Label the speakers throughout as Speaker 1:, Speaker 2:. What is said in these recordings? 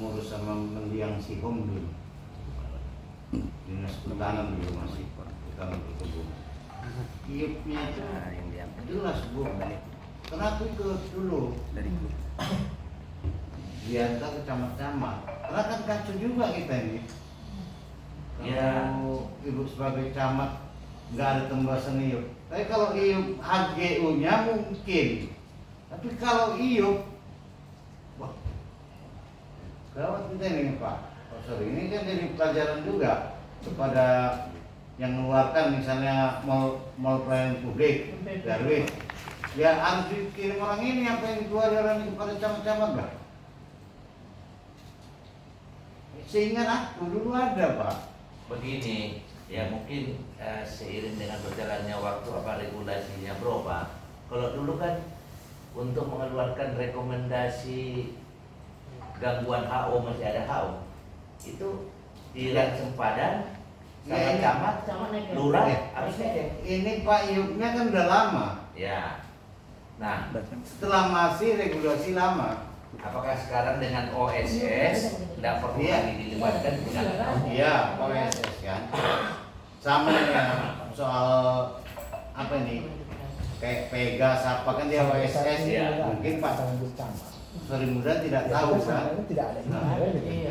Speaker 1: mengurus sama mendiang Sihom dulu. Dinas Kehutanan dulu masih Kehutanan Perkebunan. Iupnya itu jelas Bu. Kenapa ikut dulu?
Speaker 2: Dari
Speaker 1: Biasa ke camat-camat. Karena kan kacau juga kita ini.
Speaker 3: Ya.
Speaker 1: Kalau Ibu sebagai camat nggak ada tembasan iup. Tapi kalau iup HGU-nya mungkin. Tapi kalau iup, wah, gawat kita ini Pak. Sorry, ini kan jadi pelajaran juga kepada yang mengeluarkan misalnya mal pelayanan publik, Darwin. Ya harus dikirim orang ini apa yang dikeluarkan orang ini kepada camat-camat Pak. Seingat aku dulu ada Pak.
Speaker 3: Begini, ya mungkin seiring dengan berjalannya waktu apa regulasinya berubah. Kalau dulu kan untuk mengeluarkan rekomendasi gangguan HO masih ada HO itu di rang sempadan sama camat, lurah harus ngecek.
Speaker 1: Ini Pak Iupnya kan udah lama.
Speaker 3: Ya. Nah,
Speaker 1: Setelah masih regulasi lama.
Speaker 3: apakah sekarang dengan OSS tidak perlu lagi dilibatkan dengan
Speaker 1: Iya, OSS kan. Sama ya soal apa nih? Kayak Pegas apa kan dia OSS ya. Mungkin Pak Sorry Muda tidak tahu kan. Nah,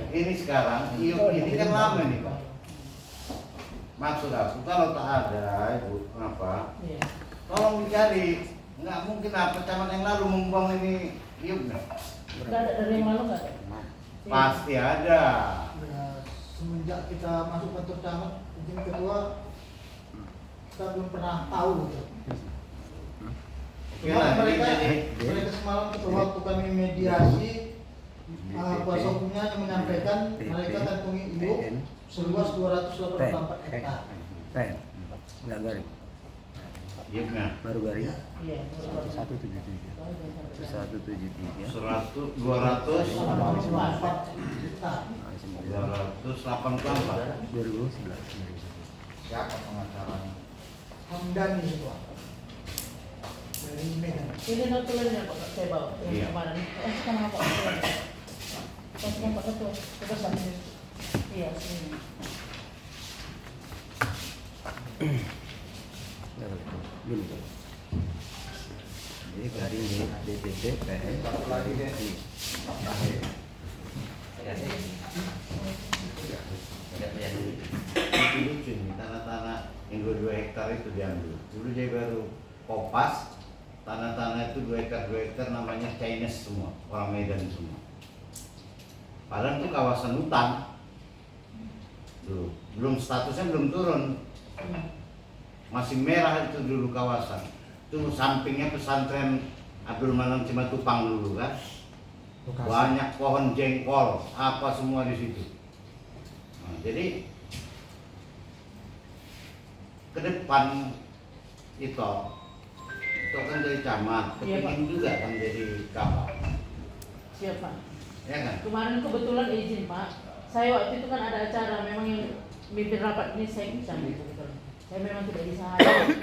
Speaker 1: ini sekarang Iup ini kan lama nih Pak. Maksud aku kalau tak ada Ibu apa? Tolong dicari. Nggak mungkin apa camat yang lalu membuang ini Iup nih.
Speaker 4: Nggak ada dari yang lalu nggak ada?
Speaker 1: Pasti ada.
Speaker 5: Ya, semenjak kita masuk kantor camat, izin ketua, kita belum pernah tahu gitu.
Speaker 1: Oke
Speaker 5: Cuma
Speaker 1: lah,
Speaker 5: mereka semalam waktu kami mediasi, kuasa hukumnya yang menyampaikan mereka kantongi ibu seluas 284 hektar.
Speaker 2: Enggak garing.
Speaker 1: Iupnya
Speaker 2: Baru garing.
Speaker 4: Iya.
Speaker 2: 1173. 1173.
Speaker 1: 284
Speaker 5: Hektar.
Speaker 1: 284.
Speaker 2: 2011.
Speaker 1: Siapa pengacaranya?
Speaker 5: Hamdani itu dari Medan.
Speaker 4: Ini notulennya Pak, saya bawa yang
Speaker 1: Iya.
Speaker 4: kemarin. Sekarang Pak. Sekarang Pak Ketua. Kita sambil. Iya, sini.
Speaker 2: Gini. Jadi garing di DPD PN.
Speaker 1: Satu lagi deh. Itu lucu nih, tanah-tanah yang 2 hektar itu diambil. Dulu dia baru kopas, tanah-tanah itu 2 hektar namanya Chinese semua, orang Medan semua. Padahal itu kawasan hutan. Dulu, belum statusnya belum turun. Masih merah itu dulu kawasan. Itu sampingnya pesantren Abdul Manan Cimatupang dulu kan. Banyak pohon jengkol, apa semua di situ. Nah, jadi ke depan itu kan dari camat, kepingin juga kan jadi kapal.
Speaker 4: Siapa?
Speaker 1: Ya kan?
Speaker 4: Kemarin kebetulan izin Pak. Saya waktu itu kan ada acara, memang yang mimpin rapat ini saya bisa gitu. Saya memang tidak bisa hadir.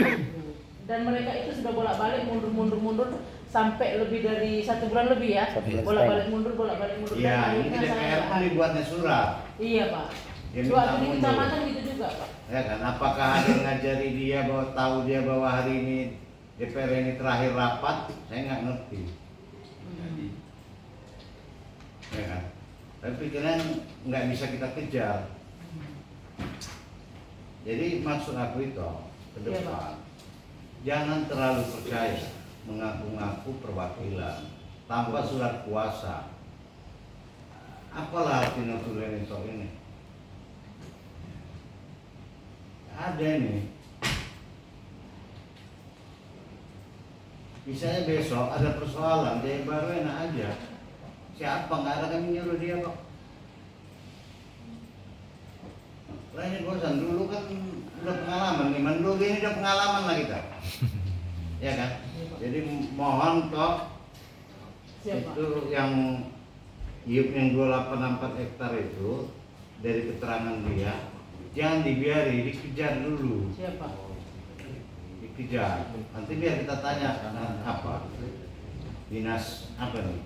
Speaker 4: Dan mereka itu sudah bolak-balik mundur sampai lebih dari 1 bulan lebih ya. Bolak-balik mundur.
Speaker 1: Iya, ini DPR pun dibuatnya surat.
Speaker 4: Iya Pak.
Speaker 1: Dia minta
Speaker 4: Waktu di
Speaker 1: mundur.
Speaker 4: kecamatan gitu juga Pak.
Speaker 1: Ya kan? Apakah ada yang ngajari dia bahwa tahu dia bahwa hari ini DPR ini terakhir rapat? Saya nggak ngerti. Ya kan? Tapi kan nggak bisa kita kejar. Jadi maksud aku itu ke depan, jangan terlalu percaya mengaku-ngaku perwakilan tanpa surat kuasa. Apalah arti notulen itu ini? Ada ini. Misalnya besok ada persoalan, dia baru enak aja. Siapa nggak ada kami nyuruh dia kok. Lainnya bosan dulu kan udah pengalaman nih, mendulu ini udah pengalaman lah kita. Ya kan? Jadi mohon toh itu yang Iup yang 284 hektar itu dari keterangan dia jangan dibiari, dikejar dulu.
Speaker 4: Siapa?
Speaker 1: Dikejar. Nanti biar kita tanya apa dinas apa nih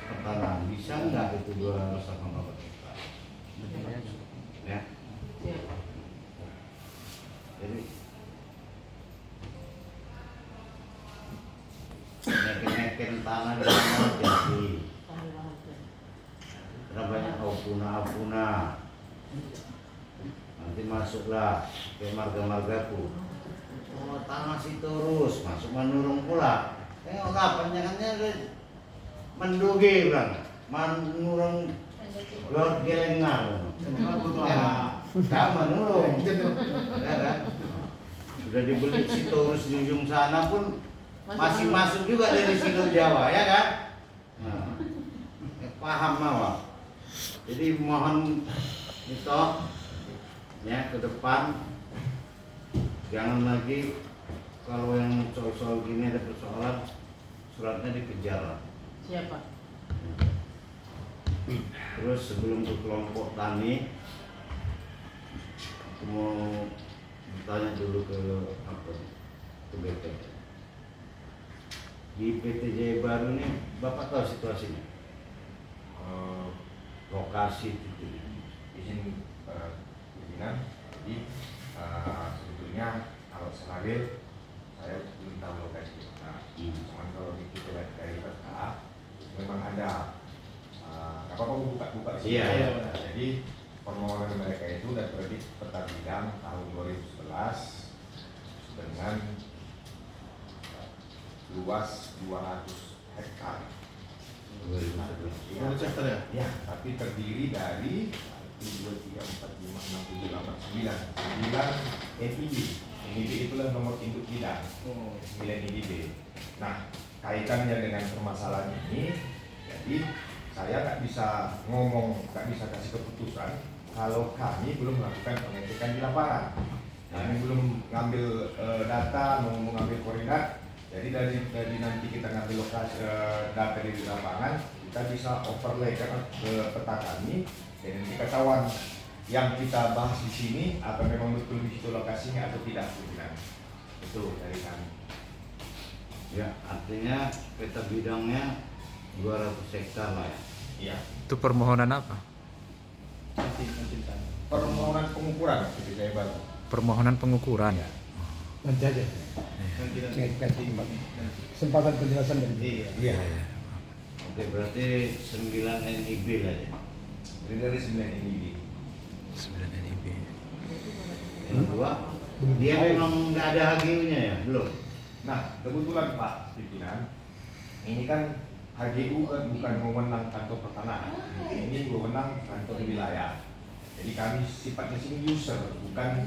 Speaker 1: pertanahan. Bisa nggak itu 284 hektar? Ya.
Speaker 4: Siap.
Speaker 1: Jadi neken tanah di sana jadi karena banyak apuna. Nanti masuklah ke marga-margaku. Oh, tanah si terus masuk menurung pula. Panjangannya mendugi bang, menurung Lord Gelengar. Ya, menurung. Ya kan? Sudah dibeli si terus di ujung sana pun masih masuk juga dari situ Jawa, ya kan? Nah, paham mawar. Jadi mohon itu ya ke depan jangan lagi kalau yang soal-soal gini ada persoalan suratnya dikejar.
Speaker 4: Siapa?
Speaker 1: Terus sebelum ke kelompok tani, aku mau bertanya dulu ke ke BP. Di PT Jaya Baru ini Bapak tahu situasinya? Lokasi itu.
Speaker 6: Izin pimpinan, jadi sebetulnya kalau Senabil saya belum tahu lokasi. Cuman kalau kita lihat dari peta memang ada apa buka di sini.
Speaker 1: Iya.
Speaker 6: Jadi permohonan mereka itu sudah terbit peta bidang tahun 2011 dengan luas 200 hektar.
Speaker 1: 200
Speaker 6: hektar ya? Ya, tapi terdiri dari 1, 2, 3, 4, 5, 6, 7, 8, 9 NIB. NIB itulah nomor induk bidang 9 NIB. Nah, kaitannya dengan permasalahan ini, jadi saya nggak bisa ngomong, nggak bisa kasih keputusan kalau kami belum melakukan pengecekan di lapangan. Kami belum ngambil data, mengambil koordinat. Jadi dari nanti kita ngambil lokasi data di lapangan, kita bisa overlay ke peta kami dengan ketahuan yang kita bahas di sini apa memang betul di situ lokasinya atau tidak, itu dari kami.
Speaker 1: Ya, artinya peta bidangnya 200 hektar lah ya.
Speaker 6: Iya.
Speaker 2: Itu permohonan apa?
Speaker 6: Permohonan pengukuran gitu saya baru.
Speaker 2: Permohonan pengukuran.
Speaker 7: Nanti aja. Kesempatan penjelasan dari
Speaker 6: Iya.
Speaker 1: Oke, berarti 9 NIB lah ya.
Speaker 6: Jadi dari 9 NIB.
Speaker 2: 9 NIB.
Speaker 1: Yang kedua, dia memang nggak ada HGU-nya ya, belum?
Speaker 6: Nah, kebetulan Pak pimpinan, ini kan HGU kan bukan wewenang kantor pertanahan, ini wewenang kantor wilayah. Jadi kami sifatnya sini user, bukan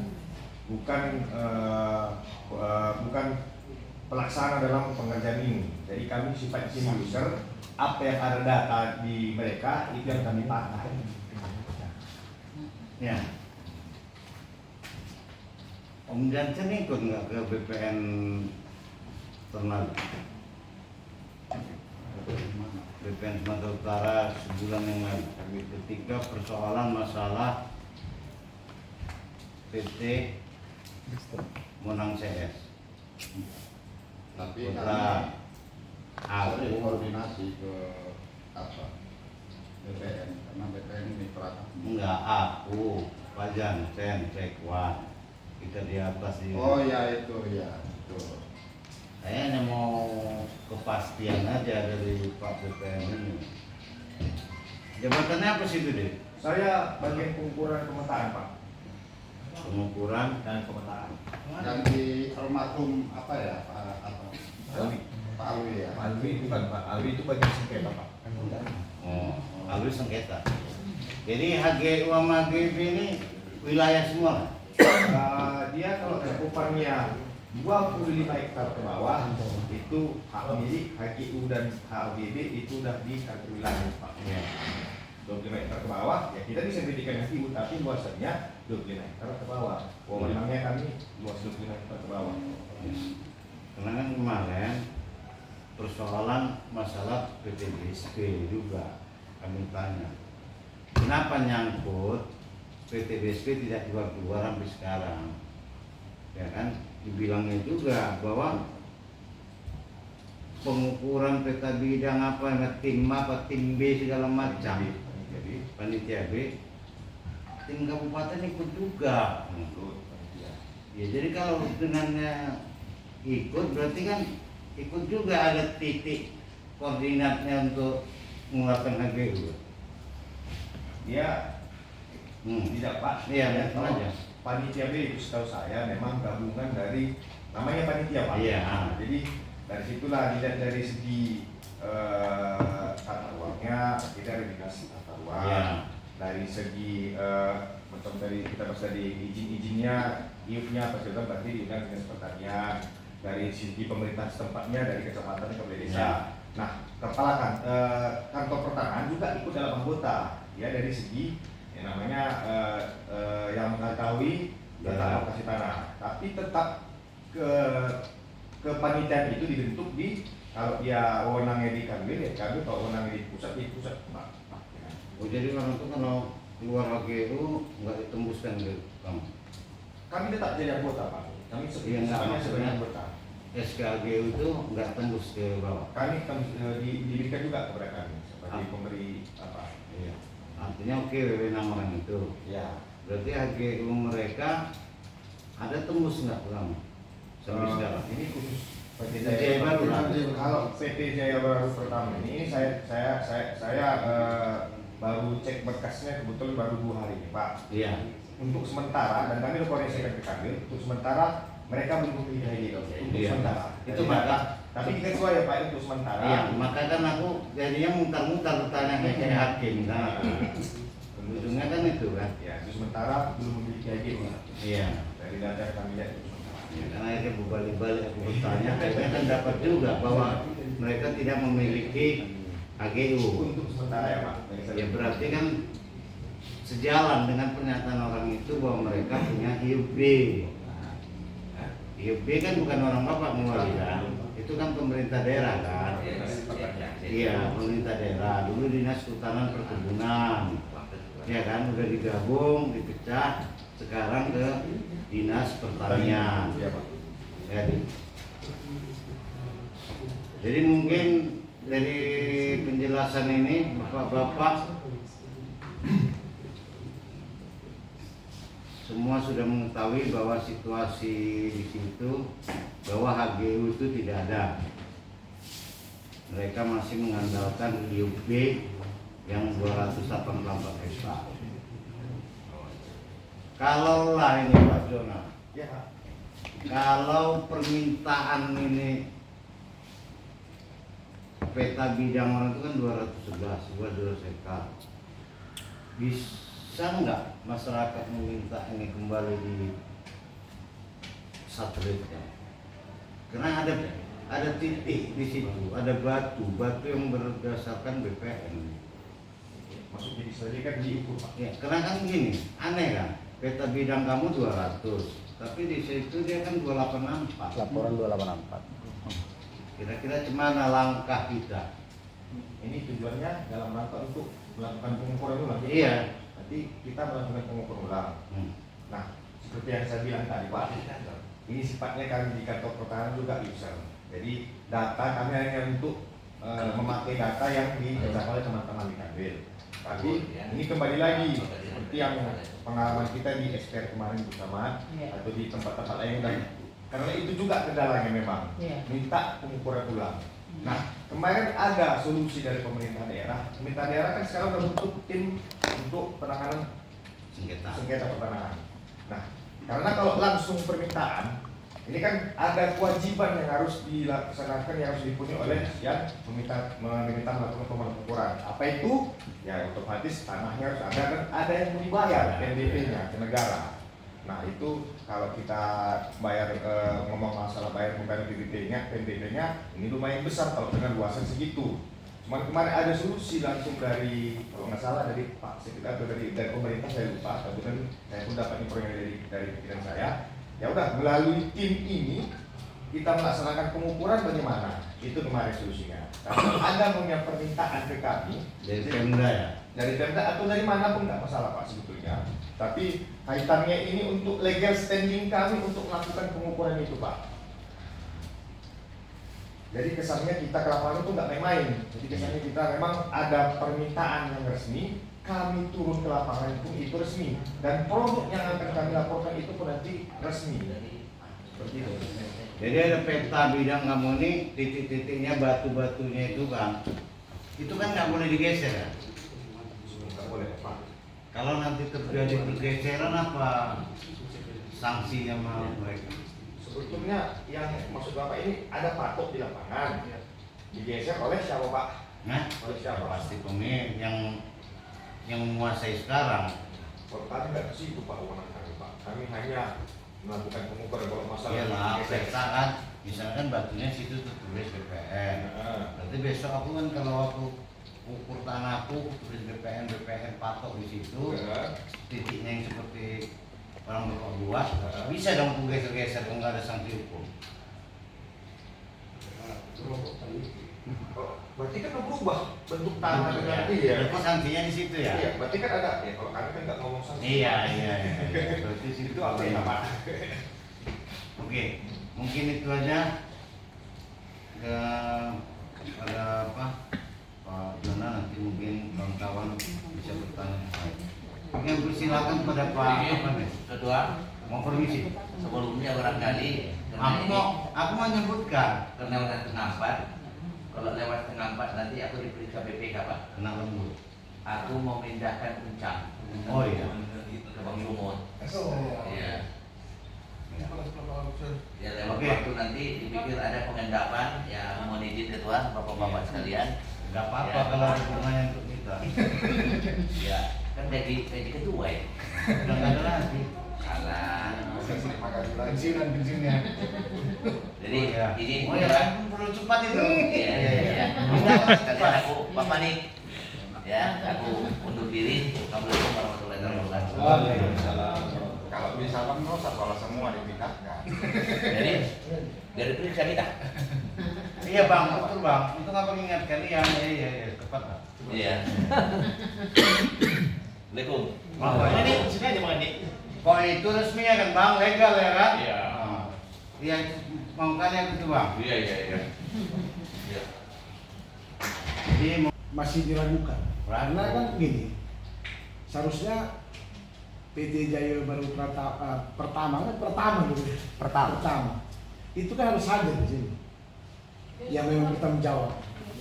Speaker 6: pelaksana dalam pengerjaan ini. Jadi kami sifatnya sini user, apa yang ada data di mereka itu yang kami pakai.
Speaker 1: Ya. Om Jansen ikut nggak ke BPN Ternate? BPN Sumatera Utara sebulan yang lalu ketika persoalan masalah PT Monang CS.
Speaker 8: Tapi
Speaker 1: Putra
Speaker 8: harus
Speaker 1: aku
Speaker 8: koordinasi ke apa BPN karena BPN mitra.
Speaker 1: enggak, aku Pak Jansen Sekwan, kita di atas di.
Speaker 8: Oh ya itu ya itu.
Speaker 1: Saya hanya mau kepastian aja dari Pak BPN ini. Jabatannya apa sih itu deh?
Speaker 6: Saya bagian pengukuran pemetaan Pak,
Speaker 1: Pengukuran
Speaker 6: dan pemetaan.
Speaker 8: Yang di almarhum apa ya Pak
Speaker 6: Alwi.
Speaker 8: Pak Alwi ya.
Speaker 6: Pak Alwi bukan Pak Alwi itu bagian sengketa Pak.
Speaker 1: lalu sengketa. Jadi HGU sama HGB ini wilayah semua.
Speaker 6: Dia kalau cakupannya 25 hektar ke bawah itu hak milik HGU dan HGB itu udah di satu wilayah Pak. 25 hektar ke bawah ya kita bisa berikan HGU tapi luasannya 25 hektar ke bawah. Wewenangnya kami luas 25 hektar ke bawah.
Speaker 1: Karena kan kemarin persoalan masalah PTBSP juga kami tanya. Kenapa nyangkut PTBSP tidak keluar sampai sekarang? Ya kan dibilangnya juga bahwa pengukuran peta bidang apa, tim A, tim B segala macam.
Speaker 6: Jadi
Speaker 1: Panitia B, tim kabupaten ikut juga. Ya jadi kalau dengannya ikut berarti kan ikut juga ada titik koordinatnya untuk mengeluarkan HGU.
Speaker 6: dia tidak Pak.
Speaker 1: Iya,
Speaker 6: Ya,
Speaker 1: betul aja.
Speaker 6: Panitia B itu setahu saya memang gabungan dari namanya panitia Pak.
Speaker 1: Iya.
Speaker 6: Nah, jadi dari situlah dilihat dari segi tata ruangnya, tidak ada dinas tata ruang.
Speaker 1: Iya.
Speaker 6: Dari segi macam dari kita bahas dari izin-izinnya, IUP-nya apa segala berarti diundang dinas pertanian. Dari segi pemerintah setempatnya dari kecamatan ke desa.
Speaker 1: Iya.
Speaker 6: Nah, kepala kantor pertanahan juga ikut dalam anggota ya dari segi yang namanya yang mengetahui tentang
Speaker 1: Ya.
Speaker 6: alokasi tanah. Tapi tetap kepanitiaan itu dibentuk di kalau dia wewenangnya di Kanwil ya Kanwil, kalau wewenangnya di pusat Pak.
Speaker 1: Oh jadi orang itu kalau keluar HGU nggak ditembuskan ke kamu?
Speaker 6: Kami tetap jadi anggota Pak. Kami
Speaker 1: Iya,
Speaker 6: sebenarnya
Speaker 1: nggak,
Speaker 6: sebagai
Speaker 1: maksudnya.
Speaker 6: anggota.
Speaker 1: SKHGU itu nggak tembus ke bawah.
Speaker 6: Kami diberikan juga kepada kami sebagai
Speaker 1: Ah.
Speaker 6: pemberi apa?
Speaker 1: Iya. Artinya oke wewenang orang itu.
Speaker 6: Ya.
Speaker 1: Berarti HGU mereka ada tembus nggak ke kamu? Sampai sekarang.
Speaker 6: Ini khusus PT
Speaker 1: Jaya
Speaker 6: Jaya
Speaker 1: Baru lah.
Speaker 6: Kalau PT Jaya Baru pertama ini saya baru cek berkasnya kebetulan baru 2 hari ini Pak.
Speaker 1: Iya.
Speaker 6: Untuk sementara dan kami koordinasikan ke kami untuk sementara mereka belum memilih HGU untuk
Speaker 1: Iya.
Speaker 6: sementara.
Speaker 1: Itu
Speaker 6: Jadi,
Speaker 1: maka
Speaker 6: tapi kita sesuai ya Pak untuk sementara.
Speaker 1: Iya, maka kan aku jadinya mutar-mutar bertanya kayak hakim kan. Ujungnya kan itu kan.
Speaker 6: Ya, untuk sementara belum memiliki HGU.
Speaker 1: Iya.
Speaker 6: Dari data yang kami lihat itu sementara.
Speaker 1: Ya, karena akhirnya berbalik-balik aku bertanya, akhirnya kan dapat juga bahwa mereka tidak memiliki HGU.
Speaker 6: Untuk sementara ya Pak.
Speaker 1: Ya berarti kan sejalan dengan pernyataan orang itu bahwa mereka punya IUB. IUB kan bukan orang bapak mengeluarkan kan? Itu kan pemerintah daerah kan. Iya, pemerintah daerah. Dulu dinas kehutanan perkebunan. Ya kan, udah digabung, dipecah, sekarang ke dinas pertanian.
Speaker 6: Iya Pak.
Speaker 1: Jadi mungkin dari penjelasan ini bapak-bapak semua sudah mengetahui bahwa situasi di situ bahwa HGU itu tidak ada. Mereka masih mengandalkan IUP yang 284 hektar. Kalaulah ini Pak Jona,
Speaker 6: Ya Pak.
Speaker 1: kalau permintaan ini peta bidang orang itu kan 211 hektar. Bisa nggak masyarakat meminta ini kembali di satelitnya? Karena ada titik di situ, ada batu yang berdasarkan BPN.
Speaker 6: Masuk jadi saja kan diukur Pak.
Speaker 1: Ya, karena kan gini, aneh kan, peta bidang kamu 200, tapi di situ dia kan 284.
Speaker 7: Laporan 284.
Speaker 1: Kira-kira gimana langkah kita?
Speaker 6: Ini tujuannya dalam rangka untuk melakukan pengukuran ulang.
Speaker 1: Iya.
Speaker 6: Nanti kita melakukan pengukuran ulang. Nah, seperti yang saya bilang tadi Pak, ini sifatnya kami di kantor pertahanan juga user. Jadi data kami hanya untuk memakai data yang dicatat oleh teman-teman di Kanwil. Tapi ini kembali lagi seperti yang pengalaman kita di SPR kemarin bersama atau di tempat-tempat lain dan karena itu juga kendalanya memang minta pengukuran ulang. Nah, kemarin ada solusi dari pemerintah daerah. Pemerintah daerah kan sekarang sudah bentuk tim untuk penanganan sengketa pertanahan. Nah, karena kalau langsung permintaan, ini kan ada kewajiban yang harus dilaksanakan yang harus dipenuhi oleh yang meminta melakukan pengukuran. Apa itu? Ya otomatis tanahnya harus ada dan ada yang mau dibayar PNBP-nya ke negara. Nah itu kalau kita bayar ngomong masalah bayar bukan PNBP-nya ini lumayan besar kalau dengan luasan segitu. Cuman kemarin ada solusi langsung dari kalau nggak salah dari Pak Sekretari atau dari pemerintah saya lupa. Kemudian saya pun dapat informasi dari pikiran saya. Ya udah melalui tim ini kita melaksanakan pengukuran bagaimana itu kemarin solusinya. Kalau ada punya permintaan ke kami
Speaker 1: Dari Pemda ya?
Speaker 6: dari Pemda atau dari mana pun nggak masalah Pak sebetulnya. Tapi kaitannya ini untuk legal standing kami untuk melakukan pengukuran itu Pak. Jadi kesannya kita ke lapangan itu nggak main-main. Jadi kesannya kita memang ada permintaan yang resmi, kami turun ke lapangan itu resmi, dan produk yang akan kami laporkan itu pun nanti resmi. Seperti itu.
Speaker 1: Jadi ada peta bidang kamu ini, titik-titiknya, batu-batunya itu kan nggak boleh digeser ya?
Speaker 6: Nggak boleh Pak.
Speaker 1: Kalau nanti terjadi pergeseran apa sanksinya sama mereka?
Speaker 6: Sebetulnya yang maksud Bapak ini ada patok di lapangan, digeser oleh siapa Pak?
Speaker 1: Nah,
Speaker 6: Oleh siapa?
Speaker 1: pasti pemilik yang menguasai sekarang.
Speaker 6: Kalau kami nggak ke situ Pak, wewenang kami Pak. Kami hanya melakukan pengukuran kalau masalah
Speaker 1: Iyalah,
Speaker 6: digeser.
Speaker 1: peta kan, misalkan batunya situ tertulis BPN. Berarti besok aku kan kalau aku ukur tanahku tulis BPN patok di situ, titiknya yang seperti orang berbuat, bisa dong aku geser-geser kalau nggak ada sanksi hukum.
Speaker 6: Oh, berarti kan berubah bentuk tanah dengan iya.
Speaker 1: Berarti sanksinya di situ ya?
Speaker 6: Iya, berarti kan ada ya kalau kami kan nggak ngomong sanksi.
Speaker 1: Iya. Berarti situ
Speaker 6: Itu apa ya Pak?
Speaker 1: Oke, mungkin itu aja. Ada apa? Pak Jona nanti mungkin kawan-kawan bisa bertanya. Oke, persilakan pada Pak apa nih?
Speaker 3: Ketua,
Speaker 1: Mau permisi?
Speaker 3: sebelumnya barangkali
Speaker 1: Aku mau nyebutkan
Speaker 3: karena lewat Tengah 4, kalau lewat Tengah 4 nanti aku diperiksa BPK Pak.
Speaker 1: kena lembut.
Speaker 3: Aku mau memindahkan Uncang.
Speaker 1: Oh iya.
Speaker 3: Ke Bang Lumut. Iya. Ya lewat
Speaker 1: Oke.
Speaker 3: waktu nanti dipikir ada pengendapan, ya mohon izin Ketua, Bapak-bapak sekalian.
Speaker 1: Gak apa-apa
Speaker 3: Ya.
Speaker 1: kalau ada hubungannya untuk kita.
Speaker 3: Ya, kan jadi ketua ya.
Speaker 1: Udah nggak ada lagi.
Speaker 3: Salah.
Speaker 7: Pensiunnya.
Speaker 3: Jadi
Speaker 1: Oh, iya.
Speaker 3: ini
Speaker 1: Oh ya kan perlu cepat itu.
Speaker 3: Iya. Sekalian aku Bapak nih. Ya, aku undur diri. Assalamualaikum warahmatullahi wabarakatuh.
Speaker 8: Waalaikumsalam. Kalau misalkan mau sekolah semua dipindahkan.
Speaker 3: Jadi dari periksa kita.
Speaker 1: Iya bang, betul bang. Untuk apa mengingatkan kalian? Iya, tepat bang.
Speaker 3: Iya. Assalamualaikum.
Speaker 1: Ini
Speaker 3: sini aja Bang Andi.
Speaker 1: kok itu resmi ya kan bang, legal ya kan?
Speaker 3: Iya.
Speaker 1: Iya, mau kalian itu bang.
Speaker 3: Iya. Iya.
Speaker 1: Jadi mau
Speaker 7: Masih diragukan.
Speaker 1: Ragu.
Speaker 7: Karena kan gini, seharusnya PT Jaya Baru pertama gitu. Pertama. Itu kan harus hadir di sini. Yang memang bertanggung jawab.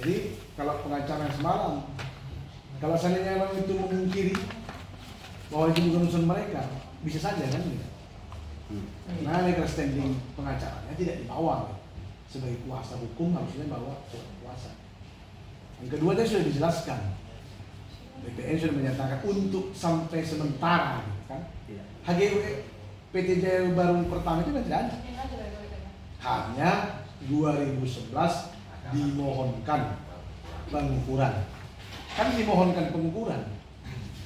Speaker 7: Jadi kalau pengacara semalam, kalau seandainya memang itu memungkiri bahwa itu bukan urusan mereka, bisa saja kan gitu. Nah, legal standing pengacaranya tidak dibawa sebagai kuasa hukum, harusnya bawa surat kuasa. Yang kedua, dia sudah dijelaskan. BPN sudah menyatakan untuk sampai sementara, kan? HGU PT Jaya Baru pertama itu tidak ada. Hanya 2011 dimohonkan pengukuran. Kan dimohonkan pengukuran.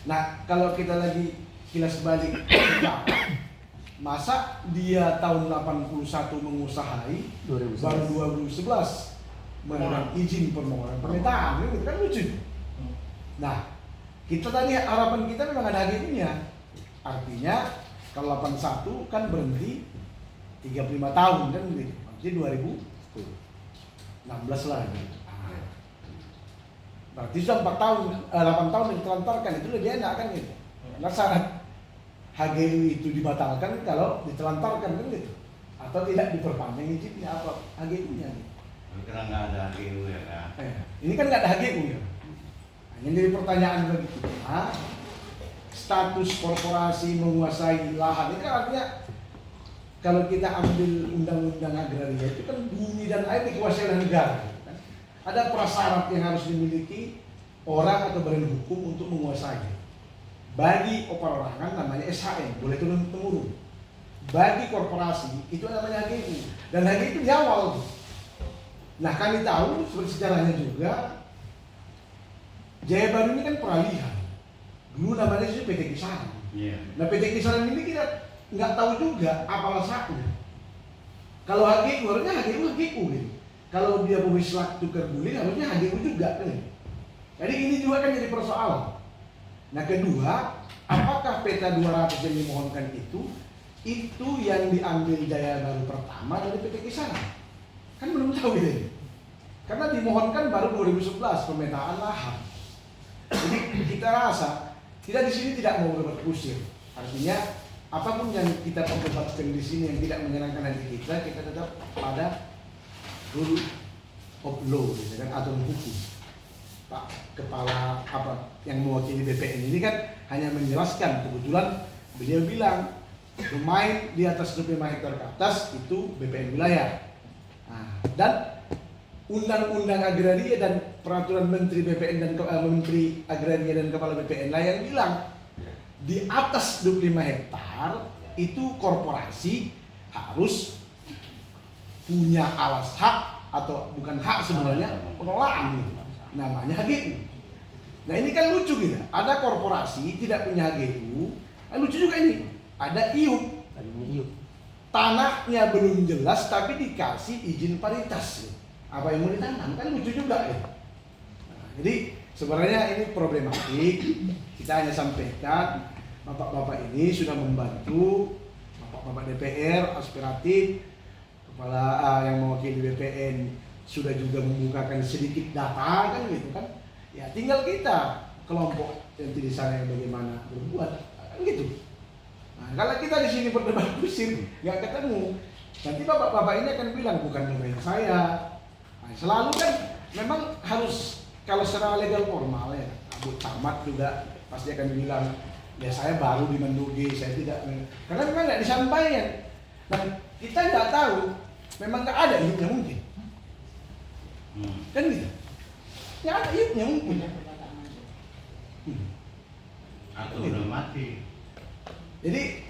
Speaker 7: Nah, kalau kita lagi kilas balik masa dia tahun 81 mengusahai, baru 2011 mengenai izin permohonan permintaan, itu kan lucu. Nah, kita tadi harapan kita memang ada HGU-nya. Artinya kalau 81 kan berhenti 35 tahun kan gitu. Jadi 2016 lagi. Berarti sudah 8 tahun yang ditelantarkan, itu lebih enak kan gitu. Karena syarat HGU itu dibatalkan kalau ditelantarkan kan gitu. Atau tidak diperpanjang izinnya apa HGU-nya gitu.
Speaker 1: karena nggak ada HGU ya kan?
Speaker 7: Ini kan nggak ada HGU ya. Yang jadi pertanyaan bagi kita, status korporasi menguasai lahan itu kan artinya kalau kita ambil undang-undang agraria itu kan bumi dan air dikuasai oleh negara. Kan? Ada prasyarat yang harus dimiliki orang atau badan hukum untuk menguasai. Bagi perorangan namanya SHM, boleh turun-temurun. Bagi korporasi itu namanya HGU, dan HGU itu di awal. Nah, kami tahu seperti sejarahnya juga, Jaya Baru ini kan peralihan. Dulu namanya itu PT Kisaran.
Speaker 1: Iya.
Speaker 7: Nah, PT Kisaran ini kita nggak tahu juga apa alasannya. Kalau HGU harusnya HGU gitu. Kalau dia pewislak tukar guling harusnya HGU juga kan. Jadi ini juga kan jadi persoalan. Nah, kedua, apakah peta 200 yang dimohonkan itu yang diambil Jaya Baru pertama dari PT Kisaran? Kan belum tahu ini. Karena dimohonkan baru 2011 pemetaan lahan. Jadi kita rasa kita di sini tidak mau berdebat kusir. Artinya apapun yang kita perdebatkan di sini yang tidak menyenangkan hati kita tetap pada rule of law, gitu kan, aturan hukum. Pak Kepala apa yang mewakili BPN ini kan hanya menjelaskan, kebetulan beliau bilang domain di atas 25 hektar ke atas itu BPN wilayah. Nah, dan Undang-Undang Agraria dan Peraturan Menteri BPN dan Menteri Agraria dan Kepala BPN lah yang bilang di atas 25 hektar itu korporasi harus punya alas hak atau bukan hak sebenarnya pengelolaan gitu. Namanya HGU. Nah ini kan lucu gitu. Ada korporasi tidak punya HGU. Lucu juga ini. Ada IUP. Tanahnya belum jelas tapi dikasih izin paritas. Apa yang mau ditanam kan lucu juga gitu. Nah, jadi sebenarnya ini problematik. Kita hanya sampaikan bapak-bapak ini sudah membantu bapak-bapak DPR aspiratif, kepala yang mewakili BPN sudah juga membukakan sedikit data kan gitu kan. Ya tinggal kita kelompok yang di sana yang bagaimana berbuat kan gitu. Nah, kalau kita di sini berdebat kusir nggak ketemu, nanti bapak-bapak ini akan bilang bukan domain saya. Nah, selalu kan memang harus kalau secara legal formal ya, Abu Tamat juga pasti akan bilang ya saya baru di Mendugi, saya tidak, karena memang nggak disampaikan. Nah kita nggak tahu, memang nggak ada hidupnya mungkin. Kan gitu. Ya ada hidupnya mungkin.
Speaker 1: Atau udah mati.
Speaker 7: Jadi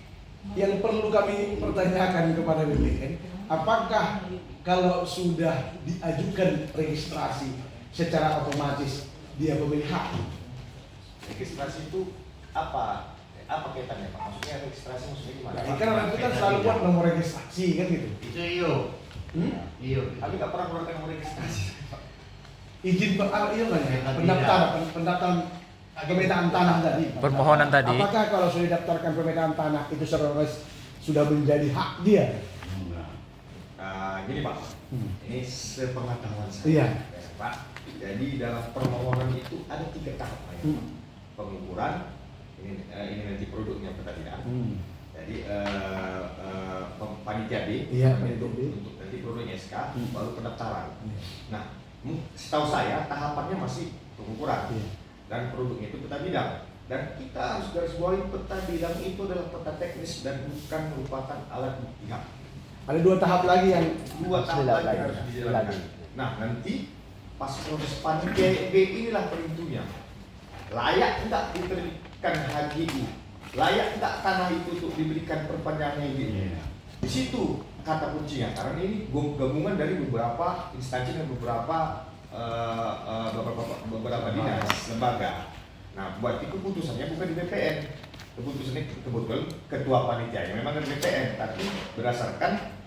Speaker 7: yang perlu kami pertanyakan kepada BPN, apakah kalau sudah diajukan registrasi secara otomatis dia pemilik hak?
Speaker 6: Registrasi itu apa kaitannya Pak? Maksudnya registrasi maksudnya gimana?
Speaker 7: Nah, kan orang itu kan selalu buat nomor registrasi kan gitu.
Speaker 1: Itu iyo. Iyo.
Speaker 6: Kami nggak pernah mengeluarkan nomor registrasi.
Speaker 7: Izin pendaftaran pemetaan tanah tadi.
Speaker 2: Permohonan tadi.
Speaker 7: Apakah kalau sudah didaftarkan pemetaan tanah itu sudah menjadi hak dia?
Speaker 6: Gini Pak, ini sepengetahuan saya.
Speaker 7: Iya.
Speaker 6: Ya, Pak. Jadi dalam permohonan itu ada 3 tahap Pak. Pengukuran, ini nanti produknya apa tidak. Jadi panitia B,
Speaker 7: Iya,
Speaker 6: untuk nanti produknya SK, baru pendaftaran. Nah, setahu saya tahapannya masih pengukuran dan produknya itu peta bidang. Dan kita harus garis bawahi peta bidang itu adalah peta teknis dan bukan merupakan alat bukti hak.
Speaker 7: Ada 2 tahap lagi yang
Speaker 6: 2 tahap lagi harus dijalankan. Nah, nanti pas proses panitia B inilah penentunya. Layak tidak diberikan HGU? Layak tidak tanah itu untuk diberikan perpanjangan izin? Di situ kata kuncinya, karena ini gabungan dari beberapa instansi dan beberapa dinas, lembaga. Nah, berarti keputusannya bukan di BPN. Keputusannya kebetulan ketua panitia yang memang dari BPN, tapi berdasarkan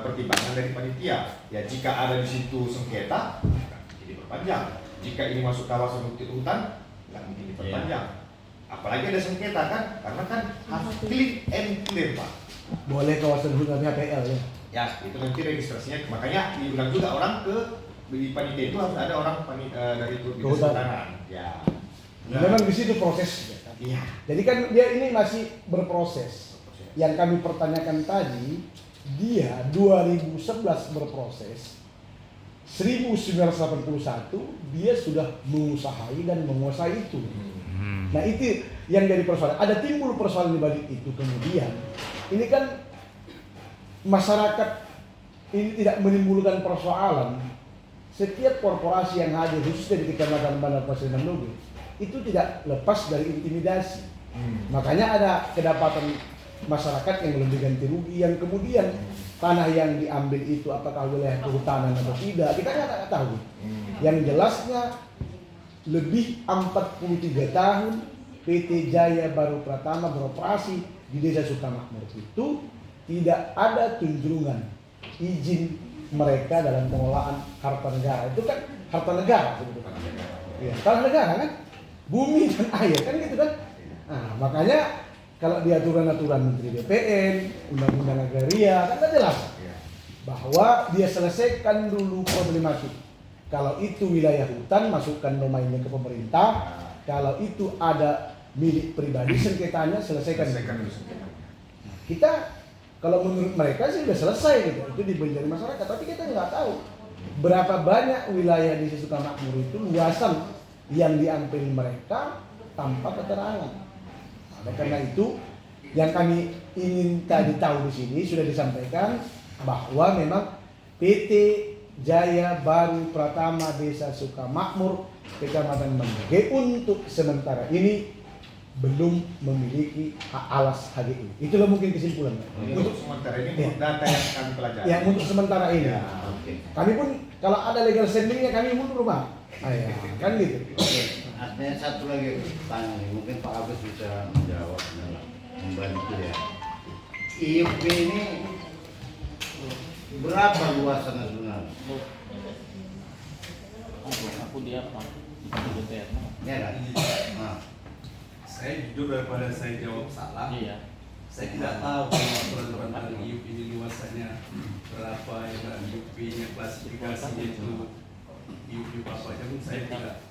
Speaker 6: pertimbangan dari panitia. Ya jika ada di situ sengketa, jadi perpanjang. Jika ini masuk kawasan hutan, nggak mungkin diperpanjang. Apalagi ada sengketa kan, karena kan harus clean and clear Pak.
Speaker 7: boleh kawasan hutan HPL ya.
Speaker 6: Ya itu nanti registrasinya, makanya diulang juga orang ke di panitia itu harus ada orang dari kehutanan. Ya.
Speaker 7: Memang di situ proses.
Speaker 6: Iya.
Speaker 7: Jadi kan dia ini masih berproses. Yang kami pertanyakan tadi, dia 2011 berproses. 1981 dia sudah mengusahai dan menguasai itu. Nah itu yang jadi persoalan. Ada timbul persoalan di balik itu kemudian. Ini kan masyarakat ini tidak menimbulkan persoalan. Setiap korporasi yang hadir khususnya di Kecamatan Bandar Pasir Mendugi itu tidak lepas dari intimidasi. Makanya ada kedapatan masyarakat yang belum diganti rugi, yang kemudian tanah yang diambil itu apakah wilayah kehutanan atau tidak, kita nggak tahu. Yang jelasnya lebih 43 tahun PT Jaya Baru Pratama beroperasi di Desa Sukamakmur itu tidak ada tunjungan izin mereka dalam pengelolaan harta negara. Itu kan harta negara sebetulnya. Ya, tanah negara kan, bumi dan air kan gitu kan. Nah, makanya kalau di aturan-aturan Menteri BPN, Undang-Undang Agraria kan jelas bahwa dia selesaikan dulu problematik Kalau itu wilayah hutan, masukkan domainnya ke pemerintah. Kalau itu ada milik pribadi, sengketanya selesaikan.
Speaker 6: Selesaikan dulu sengketanya.
Speaker 7: Kita kalau menurut mereka sih udah selesai gitu, itu dibeli dari masyarakat. Tapi kita nggak tahu berapa banyak wilayah di Sukamakmur itu luasan yang diambil mereka tanpa keterangan. Oleh karena itu, yang kami ingin tadi tahu di sini sudah disampaikan bahwa memang PT Jaya Baru Pratama Desa Sukamakmur Kecamatan Mandoge untuk sementara ini belum memiliki hak alas HGU. Itulah mungkin kesimpulan.
Speaker 6: Untuk sementara ini menurut data yang kami pelajari.
Speaker 7: Ya, untuk sementara ini.
Speaker 6: Ya.
Speaker 1: Oke.
Speaker 7: Kami pun kalau ada legal standingnya kami mundur, Pak. Kan gitu.
Speaker 1: Oke. Artinya satu lagi tanya nih, mungkin Pak Agus bisa menjawab dan membantu ya. IUP ini berapa luasannya sebenarnya?
Speaker 9: Aku dia apa? Itu DPR.
Speaker 1: Ya kan? Nah,
Speaker 10: Saya jujur daripada saya jawab salah.
Speaker 9: Iya.
Speaker 10: Saya tidak tahu kalau aturan tentang IUP ini luasannya berapa ya, dan IUP-nya klasifikasinya itu IUP apa aja pun saya tidak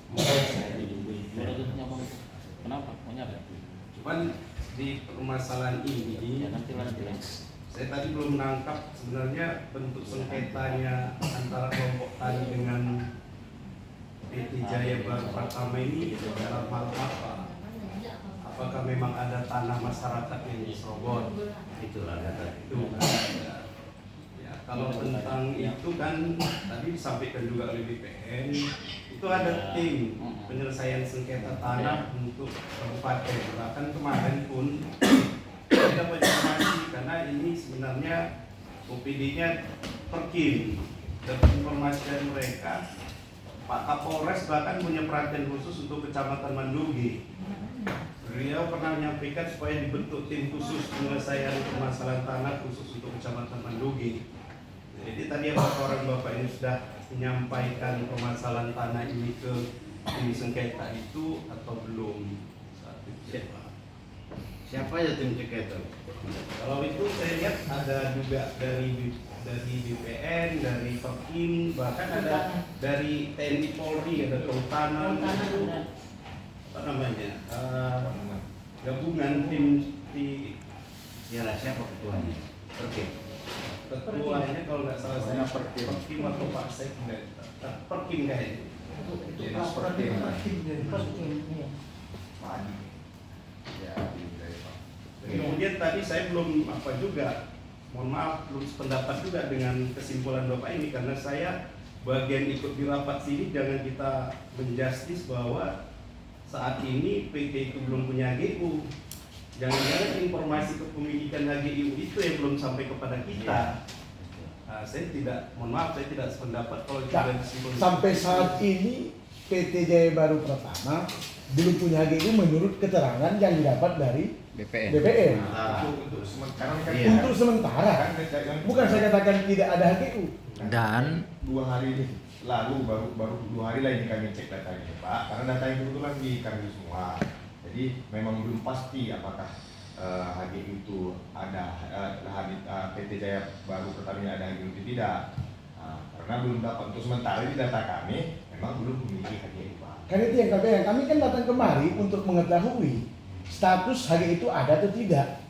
Speaker 9: Kenapa? Maunya apa?
Speaker 10: Cuman di permasalahan ini,
Speaker 9: Ya nanti
Speaker 10: saya tadi belum menangkap sebenarnya bentuk sengketanya antara kelompok tani dengan PT Jaya Baru Pratama ini dalam hal apa? Apakah memang ada tanah masyarakat yang diserobot?
Speaker 1: itulah data
Speaker 10: Itu ya, kalau tentang itu kan tadi disampaikan juga oleh BPN, itu ada tim penyelesaian sengketa tanah untuk kabupaten. Bahkan kemarin pun saya dapat informasi karena ini sebenarnya OPD-nya Perkim, dapat informasi dari mereka. Pak Kapolres bahkan punya perhatian khusus untuk Kecamatan Mandoge. Beliau pernah menyampaikan supaya dibentuk tim khusus penyelesaian permasalahan tanah khusus untuk Kecamatan Mandoge. Jadi tadi orang Bapak ini sudah menyampaikan permasalahan tanah ini ke tim sengketa itu atau belum? Saat itu.
Speaker 1: siapa aja tim sengketa?
Speaker 10: Kalau itu saya lihat ada juga dari BPN, dari Perkim, bahkan ada dari TNI Polri, ada Kehutanan, itu apa namanya gabungan tim di
Speaker 1: Ya lah, siapa ketuanya? Oke.
Speaker 10: ketuanya kalau nggak salah saya Perkim atau Pak Sekda, Perkim kayaknya.
Speaker 6: Jadi seperti
Speaker 4: Iya.
Speaker 10: Kemudian tadi saya belum apa juga, mohon maaf belum sependapat juga dengan kesimpulan Bapak ini karena saya bagian ikut di rapat sini. Jangan kita menjustis bahwa saat ini PT itu belum punya HGU. Jangan-jangan informasi kepemilikan HGU itu yang belum sampai kepada kita. Nah, saya tidak, mohon maaf, saya tidak sependapat kalau itu
Speaker 7: Nah,
Speaker 10: ada kesimpulan.
Speaker 7: sampai saat ini PT Jaya Baru Pratama belum punya HGU menurut keterangan yang didapat dari BPN.
Speaker 6: untuk sementara kan
Speaker 1: Iya.
Speaker 7: Untuk sementara, bukan saya katakan tidak ada HGU.
Speaker 2: Dan
Speaker 6: 2 hari lalu baru 2 hari lah ini kami cek data ini Pak, karena data yang kebetulan di kami semua. Jadi memang belum pasti apakah HGU itu ada PT Jaya Baru Pertamina ada HGU itu tidak. Karena belum dapat untuk sementara di data kami memang belum memiliki HGU Pak.
Speaker 7: Kan itu yang kami kan datang kemari untuk mengetahui status HGU itu ada atau tidak.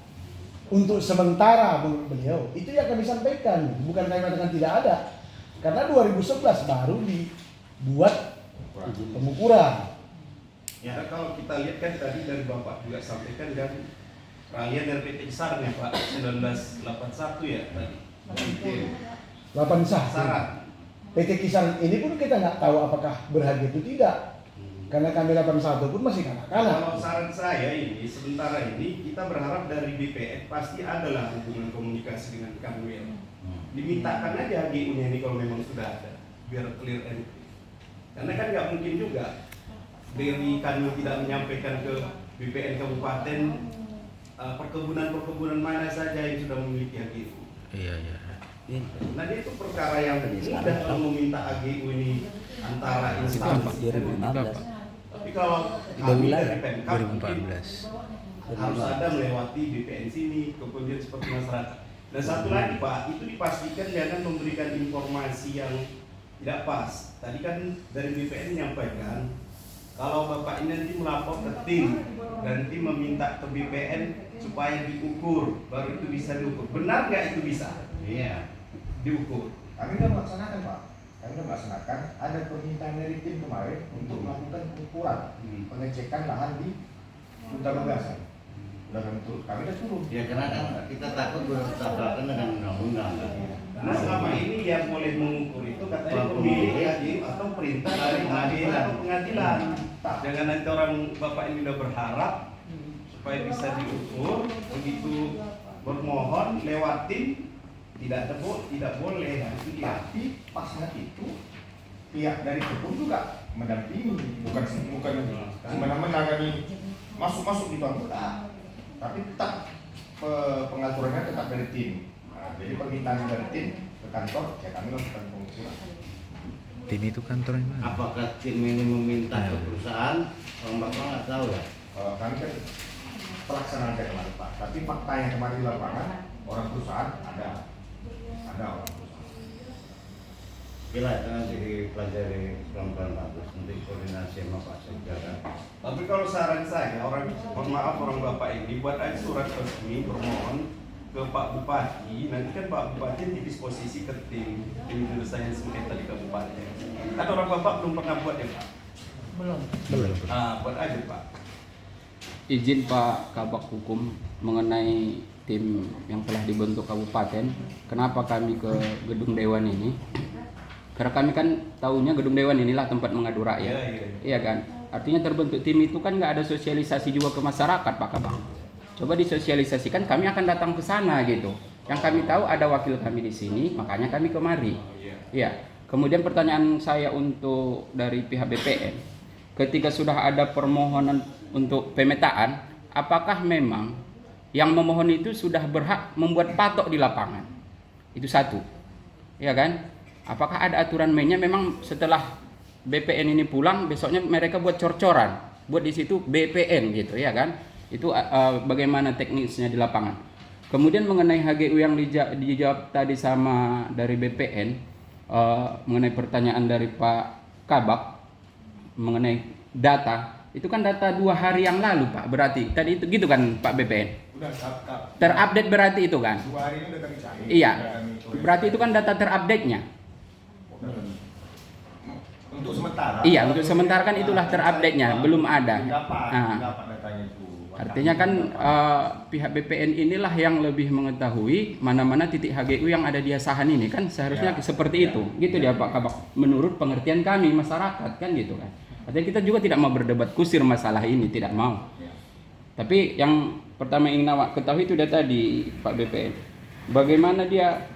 Speaker 7: Untuk sementara menurut beliau itu yang kami sampaikan, bukan kami katakan tidak ada. Karena 2011 baru dibuat pengukuran.
Speaker 10: Ya, kalau kita lihat kan tadi dari Bapak juga sampaikan kan peralihan dari PT Sar ya Pak 1981 ya tadi.
Speaker 7: 81.
Speaker 10: Syarat.
Speaker 7: PT Kisaran ini pun kita nggak tahu apakah berharga itu tidak. Karena kami 81 pun masih kanak-kanak.
Speaker 10: Kalau saran saya ini sementara ini kita berharap dari BPN pasti adalah hubungan komunikasi dengan Kanwil. Dimintakan aja HGU-nya ini kalau memang sudah ada biar clear and clear. Karena kan nggak mungkin juga dari Kanwil tidak menyampaikan ke BPN kabupaten perkebunan mana saja yang sudah memiliki HGU.
Speaker 2: iya.
Speaker 10: Nah itu perkara yang mudah kalau meminta HGU ini antara instansi. Tapi kalau kami dari Pemkab mungkin
Speaker 2: 2014.
Speaker 10: harus ada melewati BPN sini, kemudian seperti masyarakat. Dan satu lagi Pak, itu dipastikan jangan memberikan informasi tidak pas. Tadi kan dari BPN menyampaikan kalau Bapak ini nanti melapor ke tim dan tim meminta ke BPN supaya diukur, baru itu bisa diukur. Benar nggak itu bisa?
Speaker 1: Iya.
Speaker 10: Diukur.
Speaker 6: Kami sudah melaksanakan Pak. Kami sudah melaksanakan. Ada permintaan dari tim kemarin untuk melakukan pengukuran, pengecekan lahan di Hutan Bagasan. Sudah kami sudah turun.
Speaker 1: Ya karena kan kita takut bertabrakan dengan undang-undang.
Speaker 10: Karena selama ini yang boleh mengukur itu katanya pemilik hakim atau perintah dari hakim atau pengadilan. Jangan nanti orang Bapak ini udah berharap supaya bisa diukur, begitu bermohon lewatin tidak boleh.
Speaker 6: Tapi pasnya itu pihak dari kebun juga mendampingi, bukan semena-mena kami masuk di bangku, tapi tetap pengaturannya tetap dari tim. Nah, jadi permintaan dari tim ke kantor, ya kami lakukan pengukuran.
Speaker 2: Tim itu kantornya mana?
Speaker 1: Apakah tim ini meminta ke perusahaan? Orang Bapak nggak tahu ya.
Speaker 6: Kami kan pelaksanaan dari kemarin Pak, tapi faktanya kemarin di lapangan orang perusahaan ada orang perusahaan.
Speaker 1: Bila itu nanti dipelajari pelan-pelan bagus, nanti koordinasi sama Pak Sekda.
Speaker 10: Tapi kalau saran saya, mohon maaf orang Bapak ini buat aja surat resmi bermohon ke Pak Bupati. Nanti kan Pak Bupati didisposisi ke tim penyelesaian sengketa di kabupaten. Kan orang Bapak belum pernah buat ya Pak?
Speaker 4: Belum.
Speaker 10: Buat aja Pak.
Speaker 9: Izin Pak Kabak Hukum mengenai tim yang telah dibentuk kabupaten. Kenapa kami ke gedung dewan ini? Karena kami kan tahunya gedung dewan inilah tempat mengadu rakyat. Iya kan? Artinya terbentuk tim itu kan nggak ada sosialisasi juga ke masyarakat Pak Kabak. Coba disosialisasikan, kami akan datang ke sana gitu. Yang kami tahu ada wakil kami di sini, makanya kami kemari. Iya. Kemudian pertanyaan saya untuk dari pihak BPN, ketika sudah ada permohonan untuk pemetaan, apakah memang yang memohon itu sudah berhak membuat patok di lapangan? Itu satu, ya kan? Apakah ada aturan mainnya? Memang setelah BPN ini pulang, besoknya mereka buat cor-coran, buat di situ BPN gitu, ya kan? Itu bagaimana teknisnya di lapangan. Kemudian mengenai HGU yang dijawab tadi sama dari BPN, mengenai pertanyaan dari Pak Kabak mengenai data, itu kan data 2 hari yang lalu Pak, berarti tadi itu gitu kan Pak BPN?
Speaker 6: Udah
Speaker 9: terupdate berarti itu kan?
Speaker 6: 2 hari ini udah kami cari.
Speaker 9: Iya, berarti itu kan data terupdate-nya.
Speaker 6: Untuk sementara.
Speaker 9: Iya, untuk sementara kan itulah terupdate-nya, belum ada.
Speaker 6: Dapat datanya itu.
Speaker 9: Artinya kan pihak BPN inilah yang lebih mengetahui mana-mana titik HGU yang ada di asahan ini kan, seharusnya seperti itu. Gitu dia Pak Kabak. Menurut pengertian kami masyarakat kan gitu kan. Artinya kita juga tidak mau berdebat kusir masalah ini, tidak mau. Tapi yang pertama ingin awak ketahui itu dia tadi Pak BPN. Bagaimana dia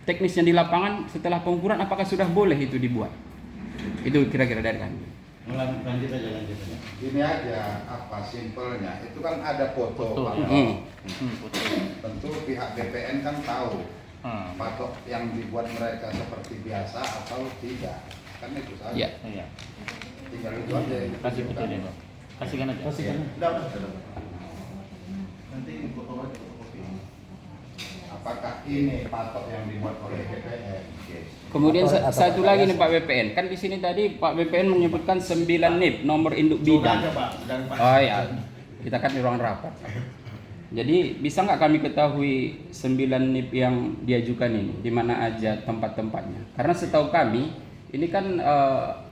Speaker 9: teknisnya di lapangan setelah pengukuran, apakah sudah boleh itu dibuat? Itu kira-kira dari kami.
Speaker 1: Lanjut aja.
Speaker 8: Ini aja simpelnya, itu kan ada foto Pak. Tentu pihak BPN kan tahu patok yang dibuat mereka seperti biasa atau tidak, kan itu saja.
Speaker 9: Iya.
Speaker 8: Tinggal itu aja.
Speaker 9: Kasih foto ini Pak. Kasihkan aja.
Speaker 8: Sudah. Nanti fotokopi. Apakah ini patok yang dibuat oleh BPN?
Speaker 9: Kemudian satu lagi nih Pak BPN, kan di sini tadi Pak BPN menyebutkan 9 NIP nomor induk bidang. Oh ya, kita kan di ruang rapat. Jadi bisa nggak kami ketahui 9 NIP yang diajukan ini, di mana aja tempat-tempatnya? Karena setahu kami ini kan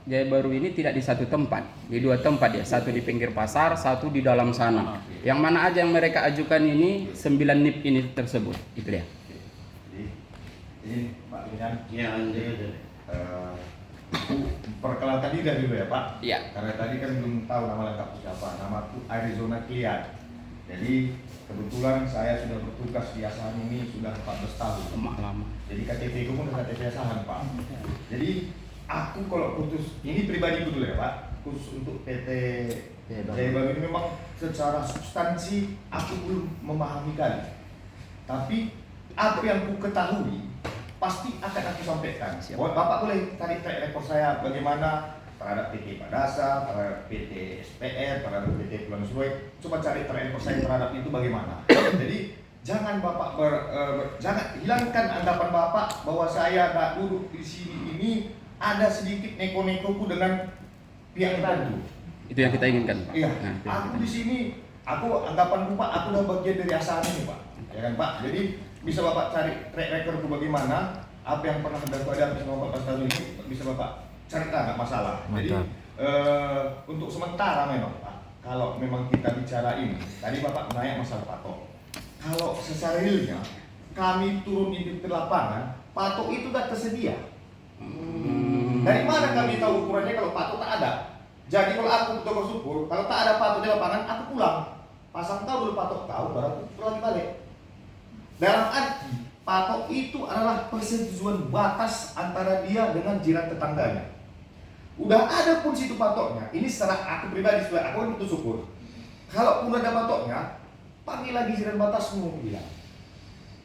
Speaker 9: Jaya Baru ini tidak di satu tempat, di 2 tempat ya, satu di pinggir pasar, satu di dalam sana. Yang mana aja yang mereka ajukan ini 9 NIP ini tersebut, itu dia.
Speaker 6: Ini Pak Linyan.
Speaker 1: Ya, lanjut aja.
Speaker 6: Perkenalkan diri dulu ya Pak.
Speaker 9: Iya.
Speaker 6: Karena tadi kan belum tahu nama lengkap siapa. Namaku Arizona Klian. Jadi kebetulan saya sudah bertugas di Asahan ini sudah 14 tahun.
Speaker 9: Lama.
Speaker 6: Jadi KTP ku pun KTP Asahan Pak. Jadi aku kalau putus, ini pribadiku dulu ya Pak, khusus untuk PT Jaya Baru ini memang secara substansi aku belum memahami kali. Tapi apa yang ku ketahui pasti akan aku sampaikan. Bapak boleh tarik track record saya bagaimana terhadap PT Padasa, terhadap PT SPR, terhadap PT Pulau Suwai. Coba cari track record saya terhadap itu bagaimana. Jadi jangan Bapak jangan hilangkan anggapan Bapak bahwa saya nggak duduk di sini ini ada sedikit neko-nekoku dengan pihak tertentu.
Speaker 9: Itu yang kita inginkan, Pak.
Speaker 6: Iya,
Speaker 9: Nah, itu yang
Speaker 6: aku
Speaker 9: kita
Speaker 6: di sini, aku anggapanku Pak, aku udah bagian dari ASAN ini Pak, ya kan Pak. Jadi bisa Bapak cari track recordku bagaimana, apa yang pernah aku hadapi selama 14 tahun ini, bisa Bapak cerita, nggak masalah. Jadi untuk sementara memang Pak, kalau memang kita bicara ini, tadi Bapak menanya masalah patok. Kalau secara realnya kami turun di lapangan, patok itu sudah tersedia. Dari mana kami tahu ukurannya kalau patok tak ada? Jadi kalau aku betul bersyukur, kalau tak ada patok di lapangan, aku pulang. Pasang tahu dulu patok tahu, baru aku pulang balik. Dalam arti, patok itu adalah persetujuan batas antara dia dengan jiran tetangganya. Udah ada pun situ patoknya, ini secara aku pribadi, aku kan betul syukur. Kalau pun ada patoknya, panggil lagi jiran batasmu, aku bilang.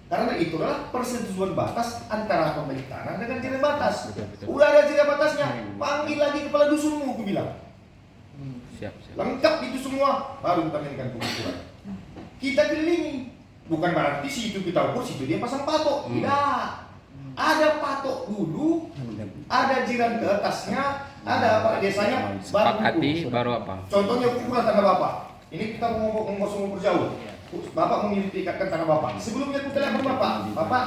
Speaker 6: Karena itu adalah persetujuan batas antara pemilik tanah dengan jiran batas. Udah ada jiran batasnya, panggil lagi kepala dusunmu, aku bilang.
Speaker 9: Siap.
Speaker 6: Lengkap itu semua, baru kita mainkan pengukuran. Kita kelilingi, bukan berarti situ kita ukur, situ dia pasang patok. Tidak. Ada patok dulu, ada jiran ke atasnya, ada apa desanya,
Speaker 9: Sepakati baru apa?
Speaker 6: Contohnya ukuran tanah Bapak. Ini kita mau ngomong jauh. Bapak memiliki ikatkan tanah Bapak. Sebelumnya kita lihat Bapak,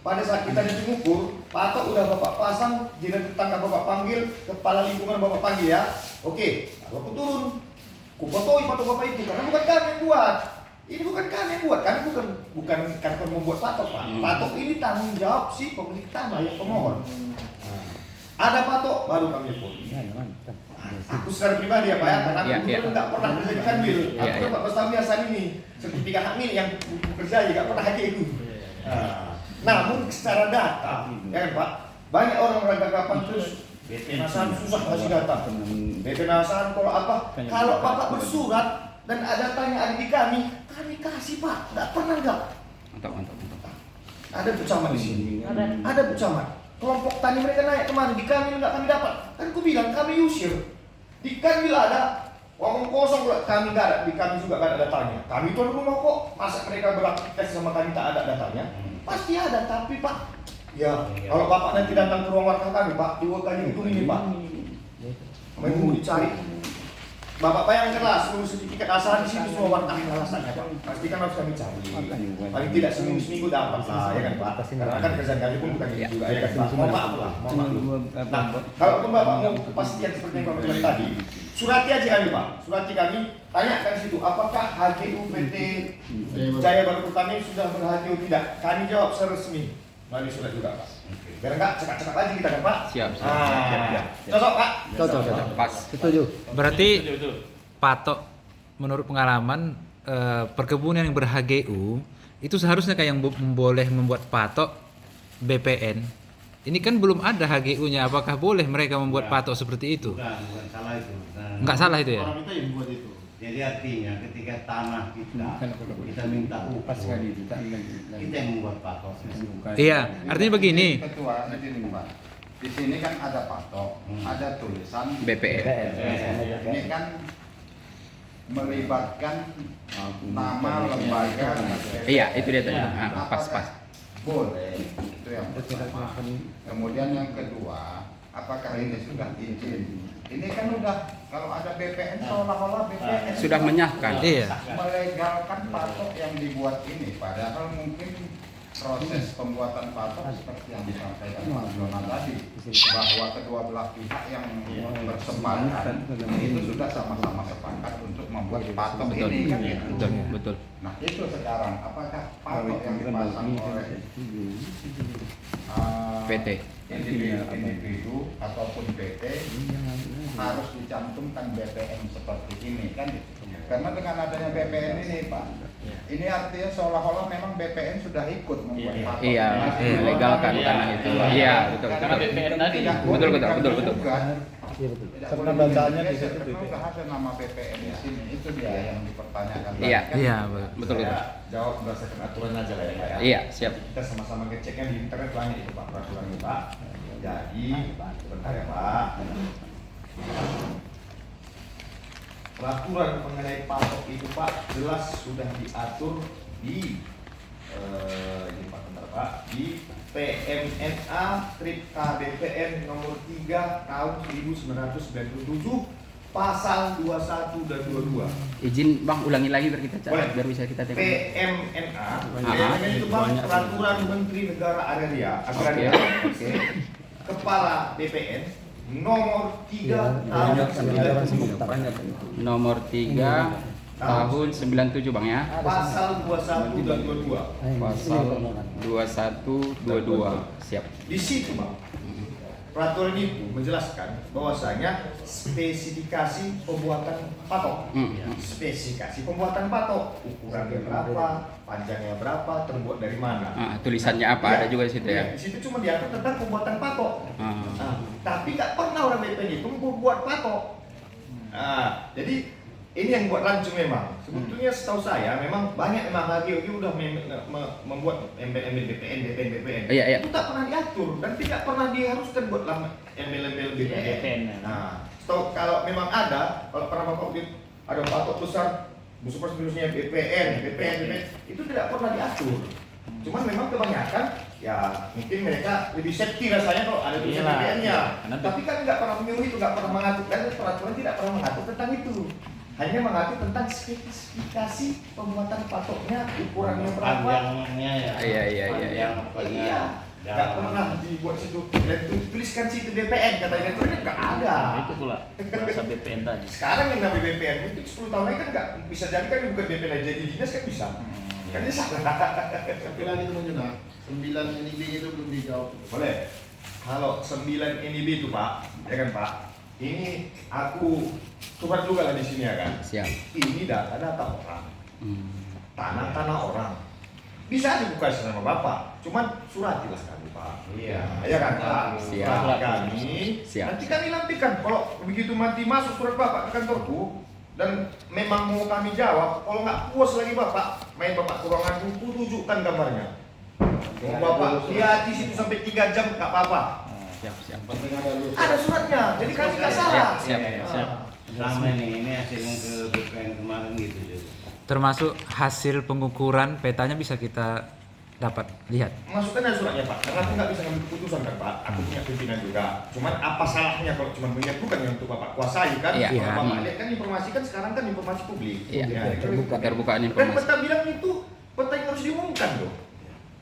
Speaker 6: pada saat kita mengukur, patok udah Bapak pasang, jiran tetangga Bapak panggil, kepala lingkungan Bapak panggil ya. Oke, lalu aku turun. Kupotoi patok Bapak itu karena bukan kami yang buat. Ini bukan kami yang buat, kami bukan kantor membuat patok Pak. Patok ini tanggung jawab si pemilik tanah yang pemohon. Ada patok baru kami pun. Aku secara pribadi ya Pak ya, karena aku nggak pernah kerja di Kanwil. Aku 14 tahun biasa ini, sertifikat hamil yang bekerja nggak pernah haji itu. Namun secara data, ya kan Pak, banyak orang beranggapan terus BP Nasan susah kasih data. BP Nasan kalau apa? Kalau Bapak bersurat dan ada datanya ada di kami kasih Pak, nggak pernah nggak.
Speaker 9: Mantap.
Speaker 6: Ada bucaman di sini, ada bucaman. Kelompok tani mereka naik kemarin, di Kanwil nggak kami dapat. Kan aku bilang kami usir. Di Kanwil ada, ngomong kosong kami nggak ada, di kami juga nggak ada datanya. Kami tuan rumah kok, masa mereka beraktivitas sama kami tak ada datanya? Pasti ada, tapi Pak, ya kalau Bapak nanti datang ke ruang warga kami Pak, di kali itu ini Pak, kami mau dicari. Bapak bayangkanlah seluruh sertifikat asahan di situ semua warna alasannya Pak. Pasti kan harus kami cari. Paling tidak seminggu dapat lah ya kan Pak. Karena kan kerjaan kami pun bukan gitu juga ya kan Pak. Mohon maaf lah. Nah, kalau pun Bapak mau kepastian seperti yang Bapak bilang tadi, surati aja kami Pak. Surati kami, tanyakan di situ apakah HGU PT Jaya Baru Pertanian sudah ber-HGU tidak. Kami jawab secara resmi melalui surat juga Pak. Biar enggak cekak-cekak lagi kita kan Pak.
Speaker 9: Siap.
Speaker 6: Cocok Pak.
Speaker 2: Cocok.
Speaker 9: Pas.
Speaker 2: Setuju. Berarti patok menurut pengalaman perkebunan yang ber-HGU itu seharusnya kayak yang boleh membuat patok BPN. Ini kan belum ada HGU-nya. Apakah boleh mereka membuat patok seperti itu?
Speaker 1: Bukan salah itu.
Speaker 2: Enggak salah itu ya?
Speaker 5: Orang kita yang buat itu.
Speaker 1: Jadi artinya ketika tanah kita minta ukur, kita yang membuat patok.
Speaker 2: Iya, artinya begini.
Speaker 8: Ketua, ini Pak. Di sini kan ada patok, ada tulisan
Speaker 9: BPN.
Speaker 8: Ini kan melibatkan nama lembaga.
Speaker 9: Iya, itu dia tadi. Pas.
Speaker 8: Boleh, itu yang pertama. Kemudian yang kedua, apakah ini sudah izin? Ini kan udah, kalau ada BPN seolah-olah BPN
Speaker 9: Sudah menyahkan.
Speaker 2: Iya.
Speaker 8: melegalkan patok yang dibuat ini. Padahal mungkin proses pembuatan patok seperti yang disampaikan Pak Jonan tadi, bahwa kedua belah pihak yang bersepakat itu sudah sama-sama sepakat untuk membuat patok ini.
Speaker 9: Betul.
Speaker 8: Nah itu sekarang apakah patok yang dipasang oleh
Speaker 9: PT
Speaker 8: individu ataupun PT harus dicantumkan BPN seperti ini kan? Karena dengan adanya BPN ini Pak, ini artinya seolah-olah memang BPN sudah ikut membuat patok.
Speaker 9: Iya, melegalkan tanah itu. Iya, betul.
Speaker 10: Karena BPN tadi.
Speaker 9: Betul.
Speaker 5: Karena bacaannya di situ
Speaker 8: Sudah ada nama BPN di sini, itu dia yang dipertanyakan.
Speaker 9: Iya.
Speaker 8: Kan?
Speaker 2: Iya,
Speaker 9: betul.
Speaker 6: Jawab berdasarkan aturan aja lah ya Pak ya.
Speaker 9: Iya, siap.
Speaker 6: Kita sama-sama ngeceknya di internet banyak itu Pak peraturan itu Pak. Jadi bentar ya Pak. Peraturan mengenai patok itu Pak jelas sudah diatur di ini Pak bentar Pak, di PMNA Strip KBPN nomor 3 tahun 1997 pasal 21 dan 22.
Speaker 9: Izin Bang ulangi lagi biar kita
Speaker 6: Boleh.
Speaker 9: biar bisa kita tengok.
Speaker 6: PMNA, PMNA itu Bang Peraturan Menteri Negara Agraria,
Speaker 9: Oke.
Speaker 6: Kepala BPN nomor 3 tahun 97
Speaker 9: Nomor 3 tahun 97 Bang ya.
Speaker 6: pasal 21 dan 22.
Speaker 9: Pasal 21 22. Siap.
Speaker 6: Di situ Bang, peraturan itu menjelaskan bahwasanya spesifikasi pembuatan patok. Spesifikasi pembuatan patok, ukurannya berapa, panjangnya berapa, terbuat dari mana.
Speaker 9: Tulisannya apa?
Speaker 6: Ya,
Speaker 9: Ada juga di situ ya.
Speaker 6: Di situ cuma diatur tentang pembuatan patok. Tapi nggak pernah orang BPN itu membuat patok. Jadi ini yang buat rancu memang. Sebetulnya setahu saya memang banyak memang HGU udah membuat embel-embel BPN.
Speaker 9: Iya.
Speaker 6: Itu tak pernah diatur dan tidak pernah diharuskan buat embel-embel BPN. Setahu kalau memang ada, kalau pernah Bapak ada patok besar, seperti BPN, itu tidak pernah diatur. Cuman memang kebanyakan ya mungkin mereka lebih safety rasanya kalau ada tulisan BPN-nya. Tapi kan nggak pernah menyuruh itu, nggak pernah mengatur, dan peraturan tidak pernah mengatur tentang itu. Hanya mengatur tentang spesifikasi pembuatan patoknya, ukurannya berapa.
Speaker 1: Panjangnya ya.
Speaker 9: Iya.
Speaker 6: Iya. Nggak pernah dibuat situ. Dan tuliskan situ BPN katanya itu nggak ada.
Speaker 10: Itu pula bahasa BPN tadi.
Speaker 6: Sekarang yang namanya BPN itu 10 tahun lagi kan nggak bisa jadi kan bukan BPN aja jadi dinas kan bisa. Kan dia salah.
Speaker 5: Tapi lagi teman Yuna, 9 NIB itu belum dijawab.
Speaker 6: Boleh. Kalau 9 NIB itu Pak, ya kan Pak. Ini aku coba juga lah di sini ya kan.
Speaker 9: Siap.
Speaker 6: Ini data orang, tanah orang. Bisa aja bukan sama Bapak, cuman suratilah kami Pak.
Speaker 1: Iya.
Speaker 6: Ya kan Pak.
Speaker 9: Siap.
Speaker 6: Surat kami.
Speaker 9: Siap.
Speaker 6: Nanti kami lampikan. Kalau begitu mati masuk surat Bapak ke kantorku dan memang mau kami jawab, kalau nggak puas lagi Bapak, main Bapak ke ruangan buku, tunjukkan gambarnya. Mau Bapak lihat di situ sampai 3 jam nggak apa-apa.
Speaker 9: Siap.
Speaker 5: Penting ada lu.
Speaker 6: Ada suratnya, jadi kami nggak salah.
Speaker 9: Siap.
Speaker 1: Selama ini hasil yang ke BPN kemarin gitu juga.
Speaker 2: Termasuk hasil pengukuran petanya bisa kita dapat lihat.
Speaker 6: Masukkan ada suratnya Pak, karena aku nggak bisa ngambil keputusan kan Pak. Aku punya pimpinan juga. Cuman apa salahnya kalau cuma punya bukan yang untuk Bapak kuasai kan?
Speaker 9: Iya.
Speaker 6: Kalau Bapak lihat kan informasi kan sekarang kan informasi publik.
Speaker 9: Iya.
Speaker 6: Ya,
Speaker 9: Terbukaan
Speaker 6: Dan
Speaker 9: informasi.
Speaker 6: peta bidang itu peta yang harus diumumkan loh.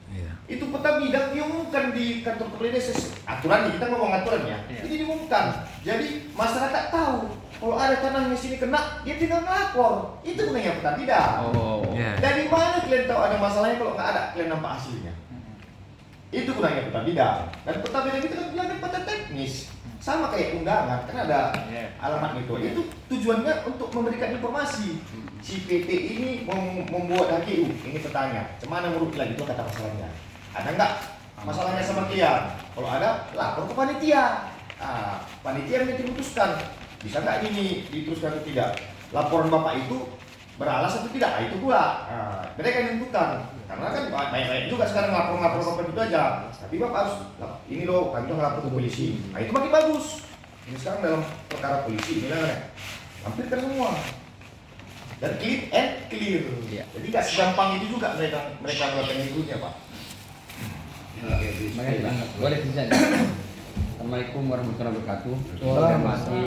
Speaker 2: Iya.
Speaker 6: Itu peta bidang diumumkan di kantor kepala desa. Aturannya kita ngomong aturannya. Ini diumumkan. Jadi masyarakat tahu kalau ada tanahnya sini kena, dia tinggal ngelapor. Itu gunanya peta bidang.
Speaker 2: Iya.
Speaker 6: Dari mana kalian tahu ada masalahnya kalau nggak ada kalian nampak hasilnya? Itu gunanya peta bidang. Dan peta bidang itu kan bilang peta teknis. Sama kayak undangan, kan ada alamat gitu. Itu tujuannya untuk memberikan informasi. Si PT ini membuat HGU, ini petanya. Cemana menurut lagi itu kata masalahnya. Ada nggak masalahnya sama dia? Kalau ada, lapor ke panitia. Panitia yang diputuskan. Bisa nggak ini diteruskan atau tidak? Laporan Bapak itu beralas atau tidak? Itu pula. Mereka yang tentukan. Karena kan banyak juga sekarang lapor itu aja. Tapi Bapak harus, ini loh, kami tuh lapor ke polisi. Itu makin bagus. Ini sekarang dalam perkara polisi, ini lah, lampirkan semua. Dan clean and clear.
Speaker 9: Iya.
Speaker 6: Jadi nggak segampang itu juga mereka melakukan itunya Pak.
Speaker 9: Boleh bisa. Assalamualaikum warahmatullahi wabarakatuh.